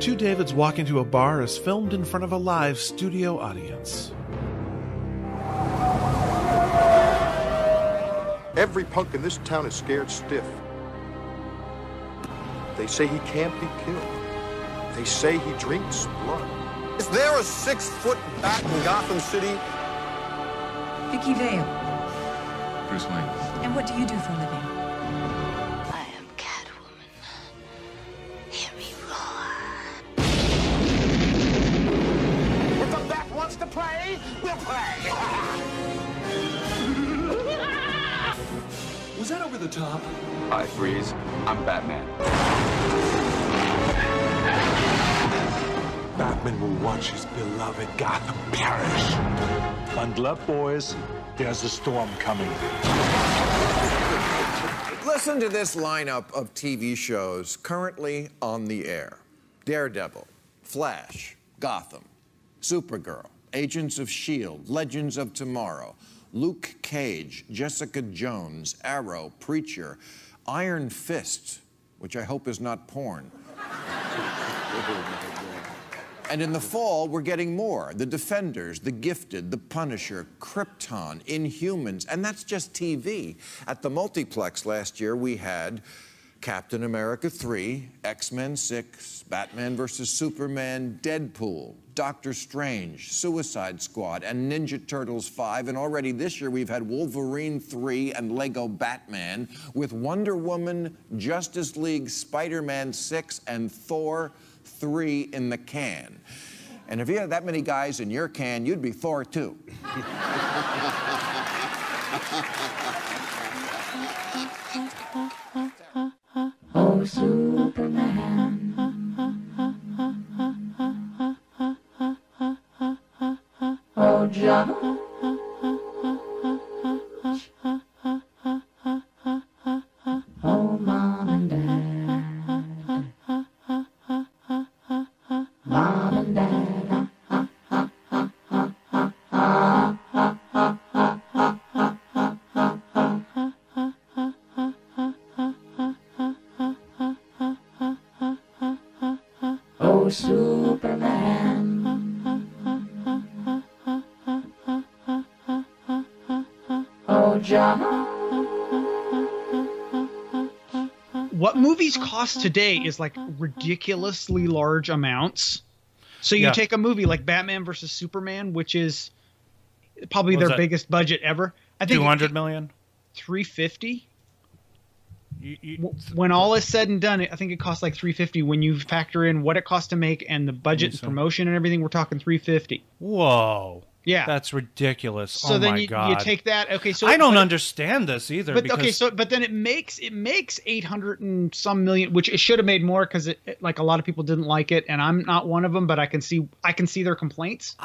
Two Davids Walk Into a Bar is filmed in front of a live studio audience. Every punk in this town is scared stiff. They say he can't be killed. They say he drinks blood. Is there a 6-foot bat in Gotham City? Vicky Vale. Bruce Wayne. And what do you do for a living? I am Catwoman. Hear me roar. If the bat wants to play, we'll play. Was that over the top? Hi, Freeze. I'm Batman. Batman will watch his beloved Gotham perish. Bundle up, boys. There's a storm coming. Listen to this lineup of TV shows currently on the air. Daredevil, Flash, Gotham, Supergirl, Agents of S.H.I.E.L.D., Legends of Tomorrow, Luke Cage, Jessica Jones, Arrow, Preacher, Iron Fist, which I hope is not porn. And in the fall, we're getting more. The Defenders, The Gifted, The Punisher, Krypton, Inhumans, and that's just TV. At the multiplex last year, we had Captain America 3, X-Men 6, Batman vs. Superman, Deadpool, Doctor Strange, Suicide Squad, and Ninja Turtles 5. And already this year, we've had Wolverine 3 and Lego Batman, with Wonder Woman, Justice League, Spider-Man 6, and Thor 3 in the can. And if you had that many guys in your can, you'd be Thor too. Oh, Superman. Oh, John. Oh, Mom and Dad. Mom and Dad. Oh, Superman. Oh, John. What movies cost today is like ridiculously large amounts. So you take a movie like Batman versus Superman, which is probably their biggest budget ever. I think 200 million, 350. When all is said and done, I think it costs like 350. When you factor in what it costs to make and the budget and promotion and everything, we're talking 350. Whoa. Yeah, that's ridiculous. So then you take that. Okay, so I don't understand this either. But okay, but then it makes 800 and some million, which it should have made more because it like a lot of people didn't like it, and I'm not one of them. But I can see their complaints.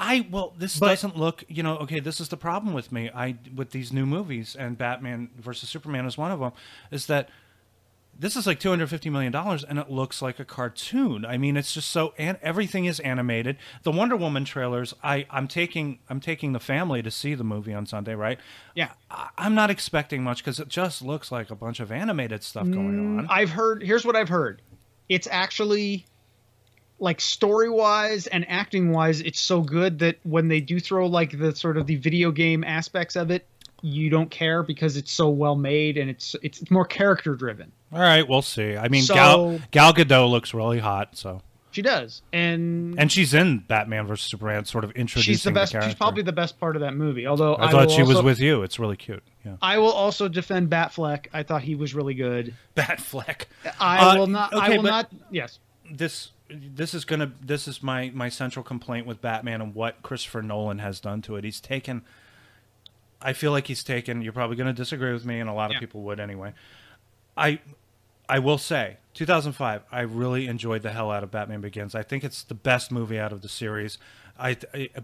This doesn't look. Okay, this is the problem with me. With these new movies, and Batman versus Superman is one of them. Is that this is like $250 million, and it looks like a cartoon. I mean, it's just so, and everything is animated. The Wonder Woman trailers, I'm taking the family to see the movie on Sunday, right? Yeah. I'm not expecting much because it just looks like a bunch of animated stuff going on. Here's what I've heard. It's actually, like, story-wise and acting-wise, it's so good that when they do throw, like, the sort of the video game aspects of it, you don't care because it's so well made and it's more character driven. All right, we'll see. I mean, Gal Gadot looks really hot, so she does, and she's in Batman versus Superman, sort of introducing she's the best. character. She's probably the best part of that movie. Although I thought she was with you. It's really cute. Yeah. I will also defend Batfleck. I thought he was really good. Batfleck. I will not. Okay, I will not. Yes. This is my central complaint with Batman and what Christopher Nolan has done to it. I feel like he's taken. You're probably going to disagree with me, and a lot of people would anyway. I will say, 2005, I really enjoyed the hell out of Batman Begins. I think it's the best movie out of the series.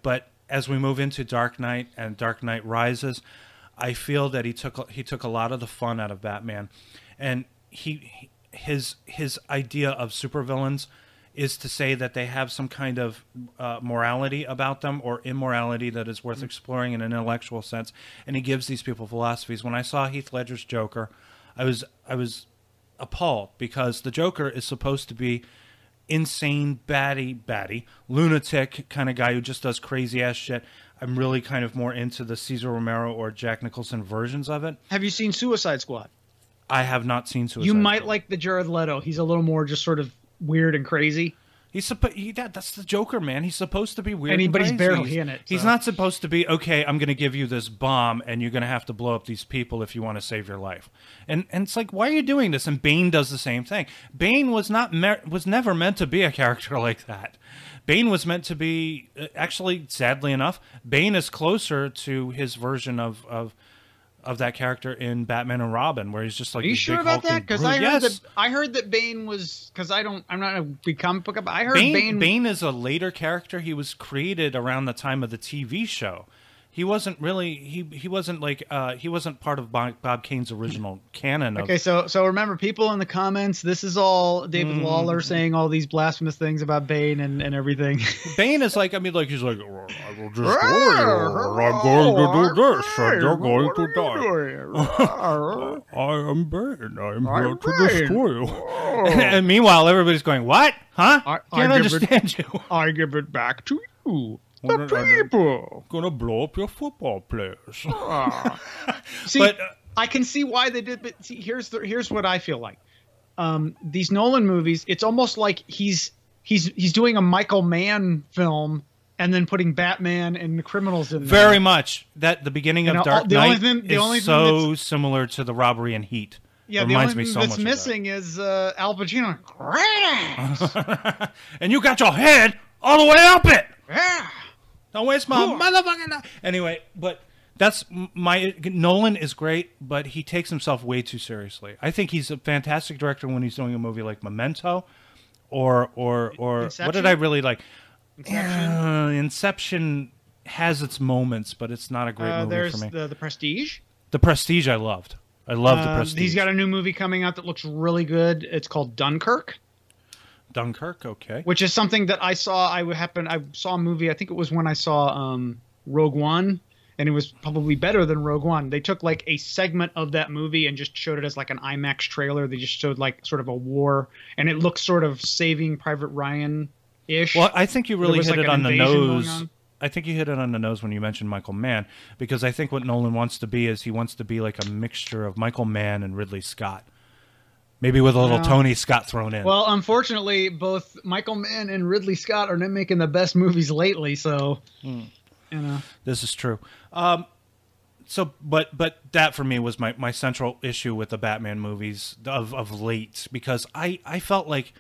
But as we move into Dark Knight and Dark Knight Rises, I feel that he took a lot of the fun out of Batman, and his idea of supervillains is to say that they have some kind of morality about them or immorality that is worth exploring in an intellectual sense, and he gives these people philosophies. When I saw Heath Ledger's Joker, I was appalled because the Joker is supposed to be insane batty lunatic kind of guy who just does crazy ass shit. I'm really kind of more into the Cesar Romero or Jack Nicholson versions of it. Have you seen Suicide Squad? I have not seen Suicide You might Squad. like the Jared Leto. He's a little more just sort of weird and crazy. That's the Joker, man. He's supposed to be weird, but he's crazy. barely in it. He's so. not supposed to be, okay, I'm going to give you this bomb, and you're going to have to blow up these people if you want to save your life. And it's like, why are you doing this? And Bane does the same thing. Bane was never meant to be a character like that. Bane was meant to be, actually, sadly enough, Bane is closer to his version of that character in Batman and Robin, where he's just like, are you sure about that? Because I heard that Bane was, because I'm not a big comic book, but I heard Bane is a later character. He was created around the time of the TV show. He wasn't really he wasn't like he wasn't part of Bob Kane's original canon. Okay, so remember, people in the comments, this is all David Lawler saying all these blasphemous things about Bane and everything. Bane is like, I mean, like he's like, I will destroy you. I'm going to do this, and you're going to die. I am Bane. I'm here to destroy you. And meanwhile, everybody's going, what? Huh? Can't understand you. I give it back to you. The people gonna blow up your football players. See, but I can see why they did. But see, here's what I feel like. These Nolan movies, it's almost like he's doing a Michael Mann film and then putting Batman and the criminals in there. Very much. That the beginning of Dark Knight is so similar to the robbery in Heat. Yeah, the only thing that's missing is Al Pacino. Great. And you got your head all the way up it. Yeah. Don't waste my motherfucking time. Anyway, but that's Nolan is great, but he takes himself way too seriously. I think he's a fantastic director when he's doing a movie like Memento, or what did I really like? Inception has its moments, but it's not a great movie for me. There's the Prestige. The Prestige, I loved. I love the Prestige. He's got a new movie coming out that looks really good. It's called Dunkirk. Dunkirk, okay. Which is something that I saw. I saw a movie. I think it was when I saw Rogue One, and it was probably better than Rogue One. They took like a segment of that movie and just showed it as like an IMAX trailer. They just showed like sort of a war, and it looks sort of Saving Private Ryan-ish. Well, I think you really hit it on the nose. I think you hit it on the nose when you mentioned Michael Mann, because I think what Nolan wants to be is he wants to be like a mixture of Michael Mann and Ridley Scott. Maybe with a little Tony Scott thrown in. Well, unfortunately, both Michael Mann and Ridley Scott are not making the best movies lately, so you know. This is true. But that for me was my central issue with the Batman movies of late, because I felt like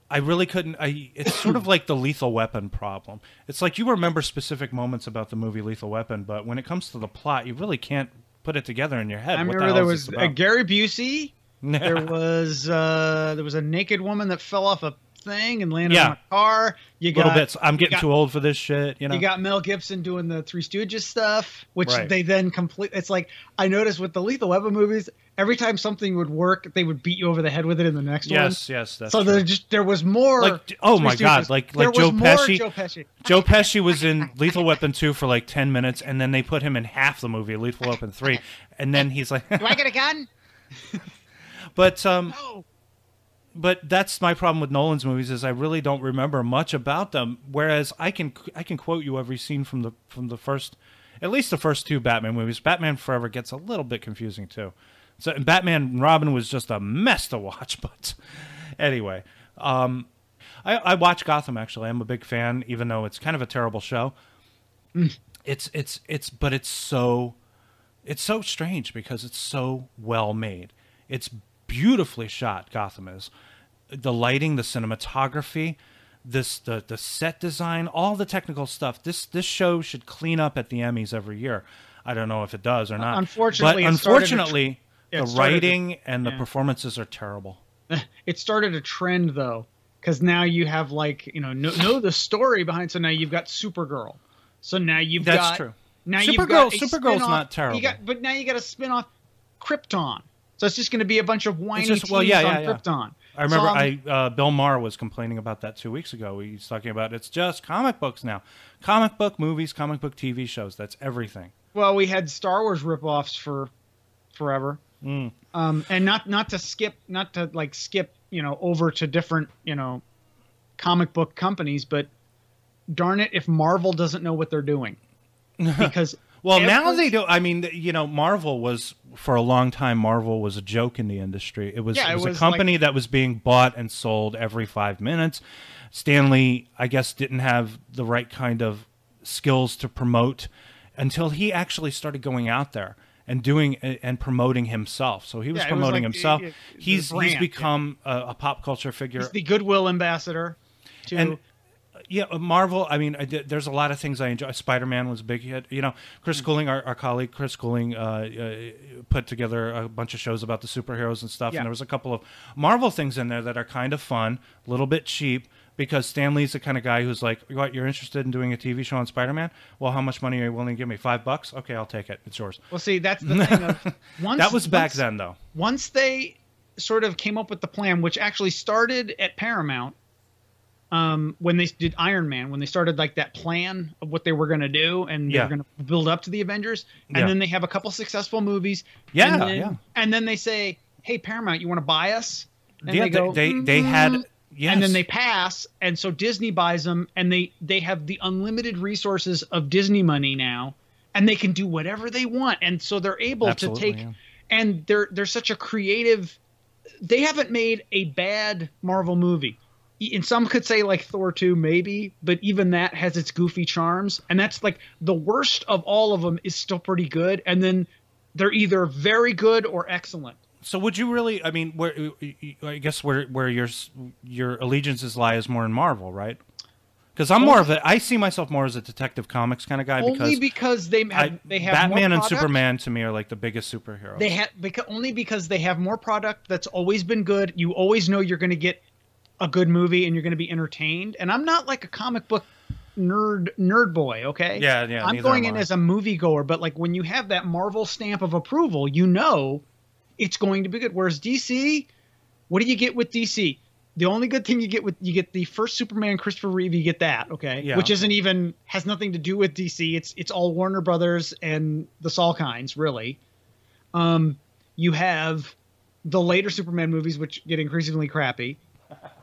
I really couldn't. It's sort of like the Lethal Weapon problem. It's like you remember specific moments about the movie Lethal Weapon, but when it comes to the plot, you really can't put it together in your head. I remember there was Gary Busey. There was a naked woman that fell off a thing and landed on a car. You got little bits. I'm getting too old for this shit. You know. You got Mel Gibson doing the Three Stooges stuff, which they then complete. It's like I noticed with the Lethal Weapon movies, every time something would work, they would beat you over the head with it in the next one. Yes, that's so true. There was more. Like, oh my God! Like Joe Pesci. Joe Pesci was in Lethal Weapon 2 for like 10 minutes, and then they put him in half the movie, Lethal Weapon 3, and then he's like, "Do I get a gun?" But that's my problem with Nolan's movies, is I really don't remember much about them. Whereas I can quote you every scene from the first, at least the first two Batman movies. Batman Forever gets a little bit confusing too. So Batman and Robin was just a mess to watch. But anyway, I watch Gotham, actually. I'm a big fan, even though it's kind of a terrible show. But it's so strange because it's so well made. It's beautifully shot. Gotham is. The lighting, the cinematography, the set design, all the technical stuff. This show should clean up at the Emmys every year. I don't know if it does or not. Unfortunately, the writing and the performances are terrible. It started a trend though, because now you have like know the story behind. So now you've got Supergirl. So now you've got that's true. Now Supergirl's not terrible. But now you got a spin-off Krypton. So it's just going to be a bunch of whiny teens on Krypton. I remember Bill Maher was complaining about that 2 weeks ago. He's talking about it's just comic books now. Comic book movies, comic book TV shows. That's everything. Well, we had Star Wars ripoffs for forever. And not to skip over to different, comic book companies, but darn it if Marvel doesn't know what they're doing. Because well, now they do. I mean, you know, Marvel was, for a long time, Marvel was a joke in the industry. It was a company that was being bought and sold every 5 minutes. Stan Lee, I guess, didn't have the right kind of skills to promote until he actually started going out there and doing and promoting himself. So he was promoting himself. He's become a pop culture figure. He's the goodwill ambassador to... And, yeah, Marvel, I mean, there's a lot of things I enjoy. Spider-Man was a big hit. You know, Chris Cooling, our colleague Chris Cooling, put together a bunch of shows about the superheroes and stuff, and there was a couple of Marvel things in there that are kind of fun, a little bit cheap, because Stan Lee's the kind of guy who's like, what, you're interested in doing a TV show on Spider-Man? Well, how much money are you willing to give me? $5? Okay, I'll take it. It's yours. Well, see, that's the thing. That was back then, though. Once they sort of came up with the plan, which actually started at Paramount, when they did Iron Man, when they started like that plan of what they were going to do, and they were going to build up to the Avengers, and then they have a couple successful movies, and then they say, "Hey, Paramount, you want to buy us?" And they go, they had, and then they pass, and so Disney buys them, and they have the unlimited resources of Disney money now, and they can do whatever they want, and so they're able to take, and they're such a creative. They haven't made a bad Marvel movie. And some could say like Thor 2 maybe, but even that has its goofy charms. And that's like the worst of all of them is still pretty good. And then they're either very good or excellent. So would you really, I mean, I guess where your allegiances lie is more in Marvel, right? Because I'm more of I see myself more as a Detective Comics kind of guy. Only because they have Batman more and Superman to me are like the biggest superheroes. Only because they have more product that's always been good. You always know you're going to get a good movie and you're going to be entertained. And I'm not like a comic book nerd boy, okay? Yeah. I'm going in as a moviegoer, but like when you have that Marvel stamp of approval, you know it's going to be good. Whereas DC, what do you get with DC? The only good thing you get the first Superman, Christopher Reeve, you get that, okay? Yeah. Which has nothing to do with DC. It's all Warner Brothers and the Salkinds, really. You have the later Superman movies, which get increasingly crappy.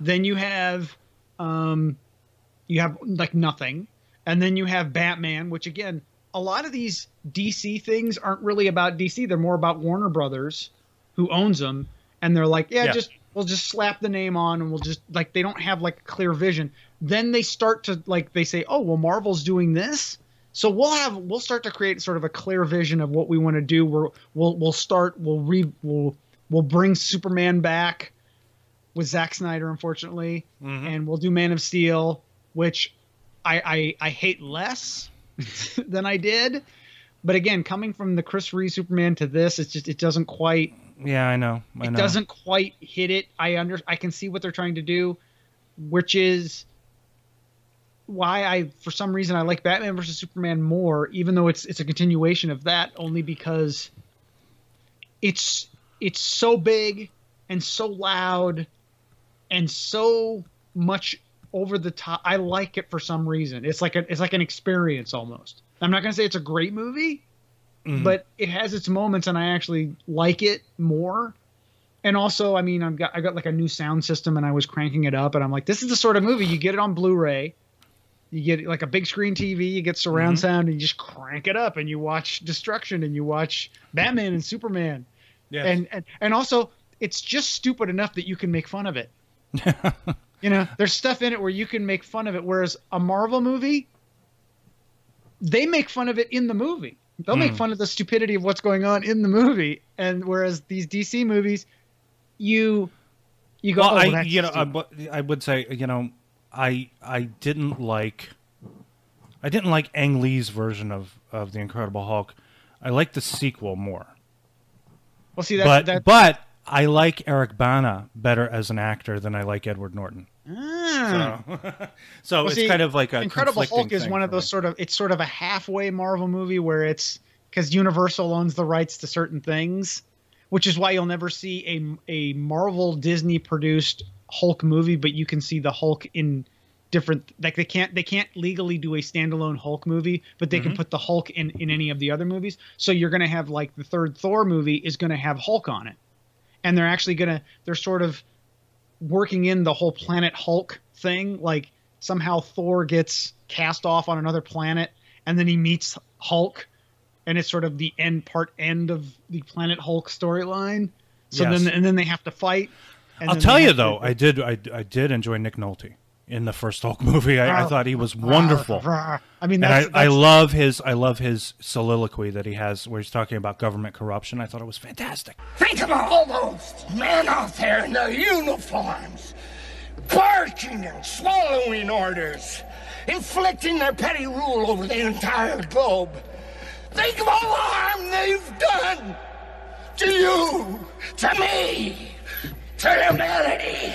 Then you have like nothing, and then you have Batman, which again, a lot of these DC things aren't really about DC. They're more about Warner Brothers, who owns them, and they're like, we'll just slap the name on, and we'll just like they don't have like a clear vision. Then they start to like they say, oh well, Marvel's doing this, so we'll start to create sort of a clear vision of what we want to do. We'll bring Superman back with Zack Snyder, unfortunately, and we'll do Man of Steel, which I hate less than I did. But again, coming from the Chris Reeve Superman to this, it doesn't quite. Yeah, I know. It doesn't quite hit it. I can see what they're trying to do, which is why for some reason I like Batman versus Superman more, even though it's a continuation of that, only because it's so big and so loud and so much over the top. I like it for some reason. It's like an experience almost. I'm not going to say it's a great movie, but it has its moments, and I actually like it more. And also, I mean, I got like a new sound system, and I was cranking it up, and I'm like, this is the sort of movie you get it on Blu-ray. You get like a big screen TV, you get surround sound, and you just crank it up, and you watch Destruction, and you watch Batman and Superman. Yes. And also, it's just stupid enough that you can make fun of it. You know, there's stuff in it where you can make fun of it, whereas a Marvel movie, they make fun of it in the movie. They'll make fun of the stupidity of what's going on in the movie, and whereas these DC movies, you go. Well, I would say, you know, I didn't like Ang Lee's version of the Incredible Hulk. I like the sequel more. Well, see but I like Eric Bana better as an actor than I like Edward Norton. So it's kind of like a Incredible Hulk is one of those it's sort of a halfway Marvel movie where it's because Universal owns the rights to certain things, which is why you'll never see a Marvel Disney produced Hulk movie, but you can see the Hulk in different, like they can't legally do a standalone Hulk movie, but they can put the Hulk in any of the other movies. So you're going to have like the third Thor movie is going to have Hulk on it. And they're actually they're sort of working in the whole Planet Hulk thing. Like somehow Thor gets cast off on another planet, and then he meets Hulk, and it's sort of the part end of the Planet Hulk storyline. So then they have to fight. And I'll tell you though, I did enjoy Nick Nolte in the first Hulk movie. I thought he was wonderful. I mean, I love his soliloquy that he has where he's talking about government corruption. I thought it was fantastic. Think of all those men out there in their uniforms, barking and swallowing orders, inflicting their petty rule over the entire globe. Think of all the harm they've done to you, to me, to humanity.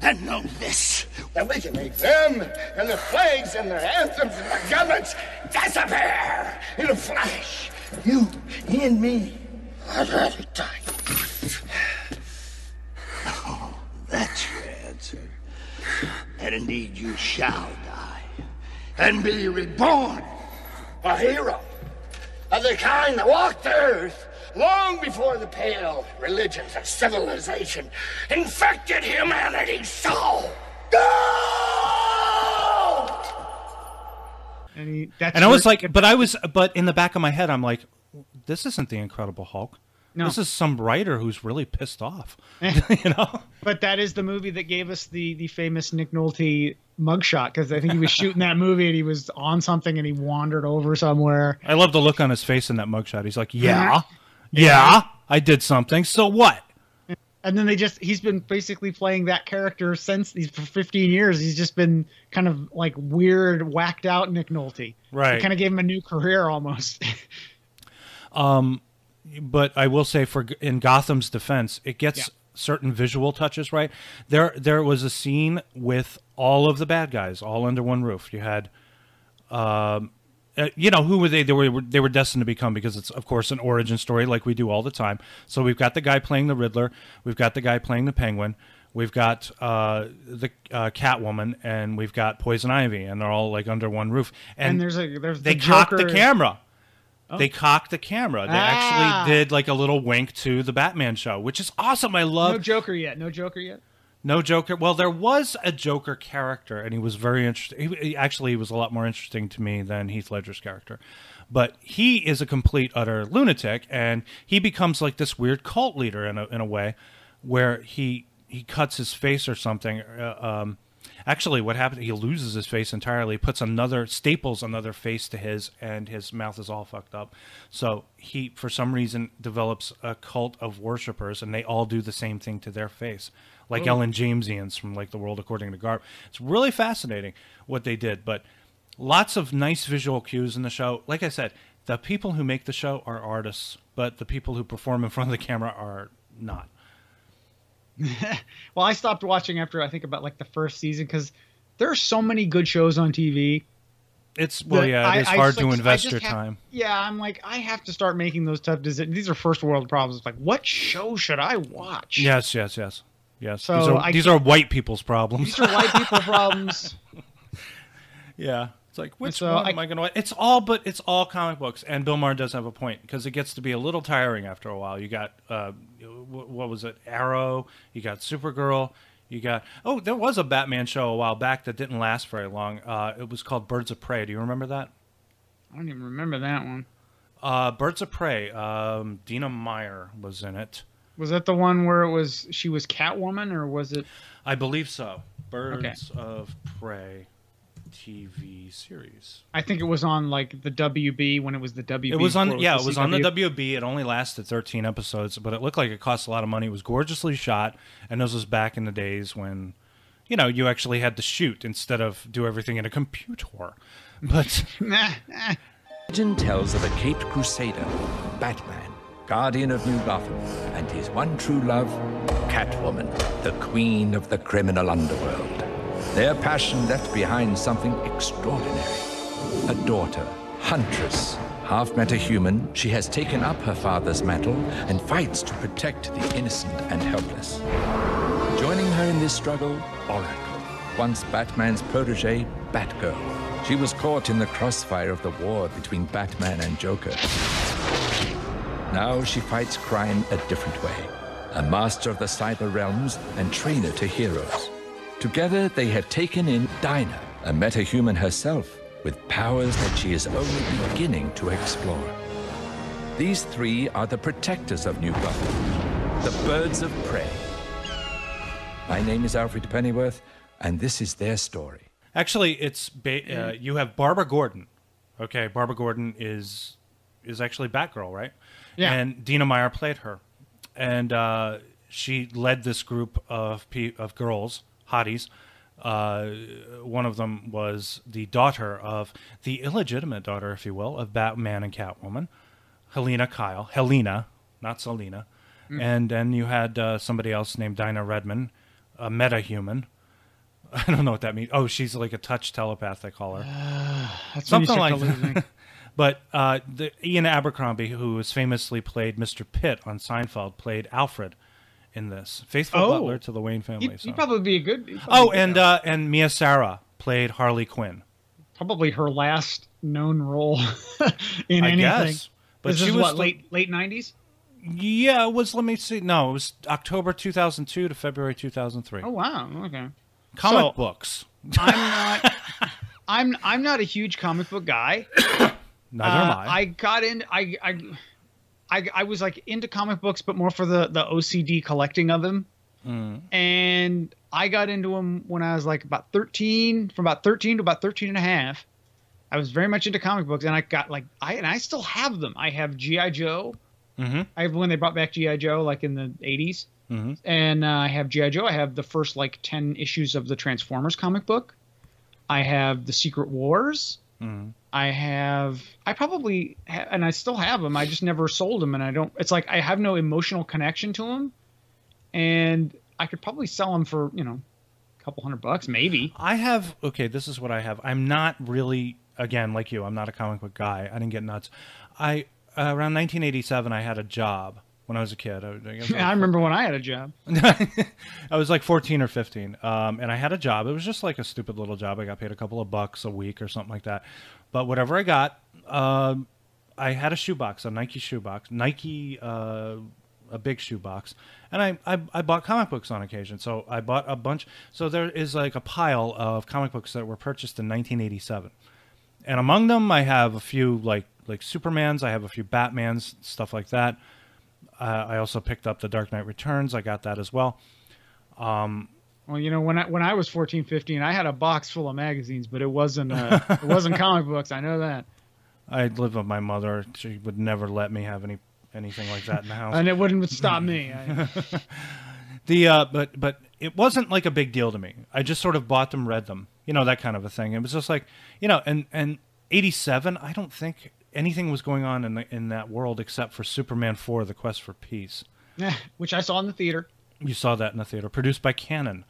And know this, that we can make them and their flags and their anthems and their governments disappear in a flash. You and me are ready to die. Oh, that's your answer. And indeed you shall die and be reborn a hero of the kind that walked the earth long before the pale religions of civilization infected humanity's soul. Go! And I was like, but in the back of my head, I'm like, this isn't the Incredible Hulk. No. This is some writer who's really pissed off. You know? But that is the movie that gave us the famous Nick Nolte mugshot, because I think he was shooting that movie and he was on something and he wandered over somewhere. I love the look on his face in that mugshot. He's like, yeah, I did something. So what? And then he's been basically playing that character since for 15 years. He's just been kind of like weird, whacked out Nick Nolte. Right. It kind of gave him a new career almost. But I will say, in Gotham's defense, it gets certain visual touches right. There was a scene with all of the bad guys all under one roof. You had, who were they? They were destined to become, because it's of course an origin story like we do all the time. So we've got the guy playing the Riddler, we've got the guy playing the Penguin, we've got the Catwoman, and we've got Poison Ivy, and they're all like under one roof. And they cocked the camera. Oh. They cocked the camera. They actually did like a little wink to the Batman show, which is awesome. I love. No Joker yet. No Joker. Well, there was a Joker character, and he was very interesting. He was a lot more interesting to me than Heath Ledger's character. But he is a complete, utter lunatic, and he becomes like this weird cult leader in a way, where he cuts his face or something. Actually, what happens, he loses his face entirely, staples another face to his, and his mouth is all fucked up. So he, for some reason, develops a cult of worshipers, and they all do the same thing to their face. Like Ellen Jamesians from like The World According to Garp. It's really fascinating what they did, but lots of nice visual cues in the show. Like I said, the people who make the show are artists, but the people who perform in front of the camera are not. Well, I stopped watching after I think about like the first season, because there are so many good shows on TV. It is hard to invest your time. Yeah, I'm like, I have to start making those tough decisions. These are first world problems. It's like, what show should I watch? Yes. So these are white people's problems. These are white people problems. Yeah. It's like, which one am I going to watch? It's all comic books. And Bill Maher does have a point, because it gets to be a little tiring after a while. You got, what was it? Arrow. You got Supergirl. You got, there was a Batman show a while back that didn't last very long. It was called Birds of Prey. Do you remember that? I don't even remember that one. Birds of Prey. Dina Meyer was in it. Was that the one where she was Catwoman, or was it? I believe so. Birds of Prey TV series. I think it was on like the WB when it was the WB. It was on the WB. It only lasted 13 episodes, but it looked like it cost a lot of money. It was gorgeously shot, and this was back in the days when, you actually had to shoot instead of do everything in a computer. But legend tells of a caped crusader, Batman, guardian of New Gotham, and his one true love, Catwoman, the queen of the criminal underworld. Their passion left behind something extraordinary. A daughter, Huntress. Half metahuman, she has taken up her father's mantle and fights to protect the innocent and helpless. Joining her in this struggle, Oracle, once Batman's protege, Batgirl. She was caught in the crossfire of the war between Batman and Joker. Now she fights crime a different way. A master of the cyber realms and trainer to heroes. Together, they have taken in Dinah, a metahuman herself, with powers that she is only beginning to explore. These three are the protectors of New Gotham, the birds of prey. My name is Alfred Pennyworth, and this is their story. Actually, it's you have Barbara Gordon. Okay, Barbara Gordon is actually Batgirl, right? Yeah. And Dina Meyer played her, and she led this group of girls, hotties. One of them was the illegitimate daughter, if you will, of Batman and Catwoman, Helena Kyle. Helena, not Selena. And then you had somebody else named Dinah Redmond, a metahuman. I don't know what that means. Oh, she's like a touch telepath, they call her. That's something like that. But Ian Abercrombie, who was famously played Mr. Pitt on Seinfeld, played Alfred in this. Faithful butler to the Wayne family. He'd probably be a good... And Mia Sara played Harley Quinn. Probably her last known role in anything. Guess. But she was late 90s? Yeah, it was, let me see. No, it was October 2002 to February 2003. Oh, wow. Okay. Comic books. I'm not a huge comic book guy. Neither am I. I got in. I was like into comic books, but more for the OCD collecting of them. And I got into them when I was like about 13, from about 13 to about 13 and a half. I was very much into comic books, and I got like I still have them. I have G.I. Joe. I have when they brought back G.I. Joe, like in the 80s. And I have G.I. Joe. I have the first like 10 issues of the Transformers comic book. I have the Secret Wars. I probably and I still have them. I just never sold them, and I don't. It's like I have no emotional connection to them, and I could probably sell them for a couple $100 maybe. I have this is what I have. I'm not really, again, like you. I'm not a comic book guy. I didn't get nuts. Around 1987, I had a job when I was a kid. I remember when I had a job. I was like 14 or 15, and I had a job. It was just like a stupid little job. I got paid a couple of bucks a week or something like that. But whatever I got, I had a shoebox, a Nike shoebox, a big shoebox, and I bought comic books on occasion. So I bought a bunch. So there is like a pile of comic books that were purchased in 1987, and among them I have a few like Supermans. I have a few Batmans, stuff like that. I also picked up The Dark Knight Returns. I got that as well. Well, when I was 14, 15, I had a box full of magazines, but it wasn't comic books. I know that. I lived with my mother. She would never let me have anything like that in the house. And it wouldn't stop me. But it wasn't like a big deal to me. I just sort of bought them, read them, that kind of a thing. It was just like, and 87, I don't think anything was going on in that world except for Superman 4: The Quest for Peace, which I saw in the theater. You saw that in the theater, produced by Cannon,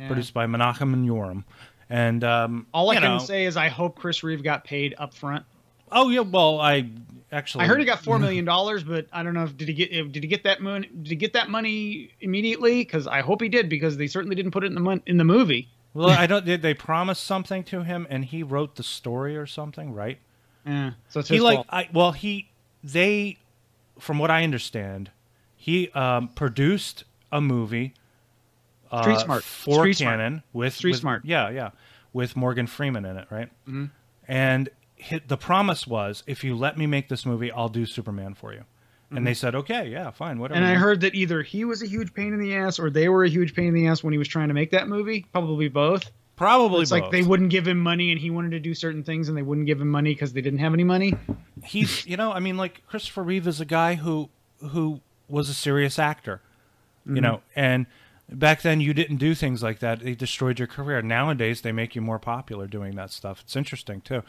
produced by Menachem and Yoram, and all I can say is I hope Chris Reeve got paid up front. Oh yeah, well I heard he got $4 million, but I don't know if did he get that money? Did he get that money immediately? Because I hope he did, because they certainly didn't put it in the movie. Well, I don't. Did they promise something to him and he wrote the story or something, right? Yeah, so it's his fault. They, from what I understand, he produced a movie, Street Smart, for Cannon with Street Smart, with Morgan Freeman in it, right? And the promise was, if you let me make this movie, I'll do Superman for you. And they said, okay, yeah, fine, whatever. And I heard that either he was a huge pain in the ass or they were a huge pain in the ass when he was trying to make that movie. Probably both. It's like they wouldn't give him money and he wanted to do certain things and they wouldn't give him money because they didn't have any money. He's, like Christopher Reeve is a guy who was a serious actor, and back then you didn't do things like that. They destroyed your career. Nowadays they make you more popular doing that stuff. It's interesting too.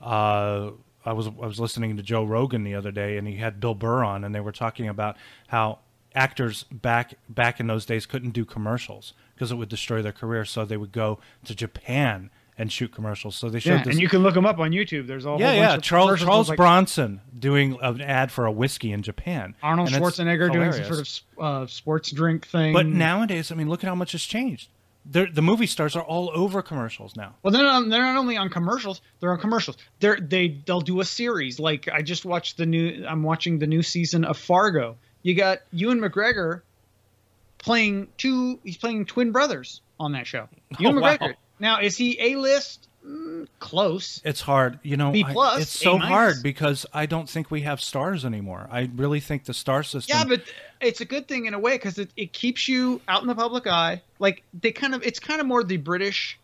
I was listening to Joe Rogan the other day, and he had Bill Burr on, and they were talking about how actors back in those days couldn't do commercials because it would destroy their career, so they would go to Japan and shoot commercials. So they showed this, and you can look them up on YouTube. There's a whole bunch of Charles Bronson doing an ad for a whiskey in Japan. Arnold Schwarzenegger doing some sort of sports drink thing. But nowadays, look at how much has changed. The movie stars are all over commercials now. Well, they're not only on commercials. They're on commercials. They'll do a series. Like I just watched I'm watching the new season of Fargo. You got Ewan McGregor he's playing twin brothers on that show. Ewan wow. McGregor. Now, is he A-list? Close. It's hard. You know, B+, it's so A-. hard because I don't think we have stars anymore. I really think the star system... Yeah, but it's a good thing in a way because it keeps you out in the public eye. Like, it's kind of more the British...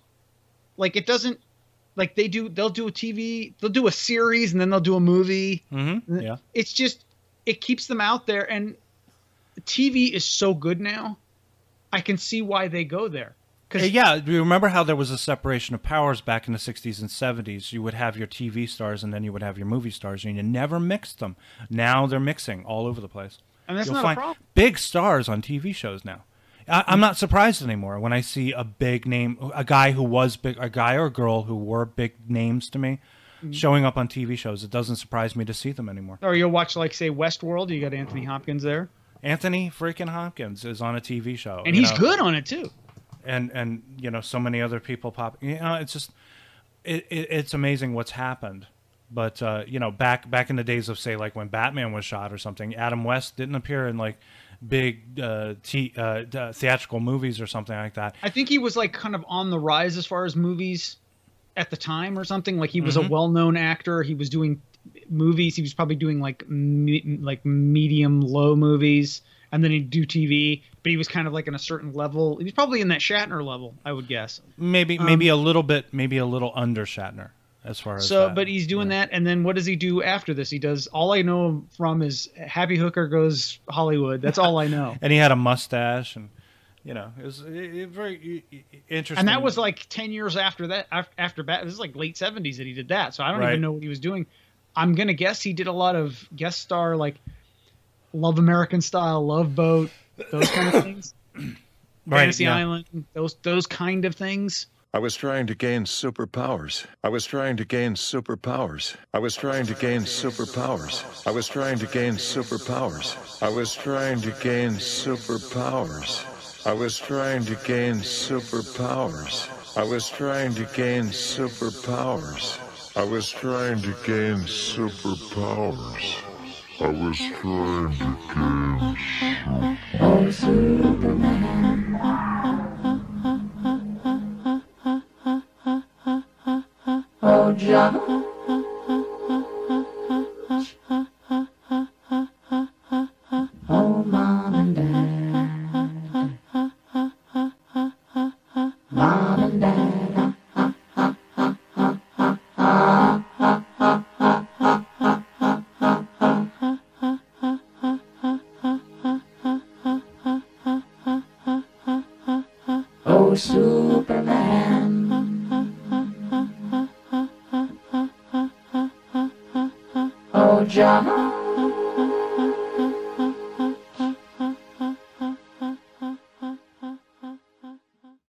Like, it doesn't... Like, they'll do a TV... They'll do a series and then they'll do a movie. Mm-hmm. Yeah. It's just... It keeps them out there, and TV is so good now. I can see why they go there. Yeah, do you remember how there was a separation of powers back in the 60s and 70s? You would have your TV stars and then you would have your movie stars, and you never mixed them. Now they're mixing all over the place. And that's You'll not find a problem. big stars on TV shows now. I'm not surprised anymore when I see a big name, a guy who was big, a guy or a girl who were big names to me, showing up on TV shows. It doesn't surprise me to see them anymore. Or you'll watch, like, say, Westworld. You got Anthony Hopkins there. Anthony freaking Hopkins is on a TV show. And he's good on it, too. And you know, so many other people pop. You know, it's just it's amazing what's happened. But you know, back in the days of, say, like when Batman was shot or something, Adam West didn't appear in like big theatrical movies or something like that. I think he was like kind of on the rise as far as movies at the time or something. Like he was a well-known actor. He was doing movies. He was probably doing like medium low movies, and then he'd do TV. But he was kind of like in a certain level. He was probably in that Shatner level, I would guess. Maybe a little bit, maybe a little under Shatner as far as that. But he's doing that, and then what does he do after this? He does, all I know him from is Happy Hooker Goes Hollywood. That's all I know. And he had a mustache, and you know, it was very interesting. And that was like 10 years after that. After Bat, this is like late 70s that he did that. So I don't even know what he was doing. I'm gonna guess he did a lot of guest star, like Love American Style, Love Boat, those kind of things. Fantasy Island, those kind of things. I was trying to gain superpowers. I was trying to gain superpowers. I was trying to gain superpowers. I was trying to gain superpowers. I was trying to gain superpowers. I was trying to gain superpowers. I was trying to gain superpowers. I was trying to gain superpowers. I was trying to gain Oh, Superman. Oh, John. Oh, Mom and Dad. Mom and Dad. Oh, Superman. Oh, John.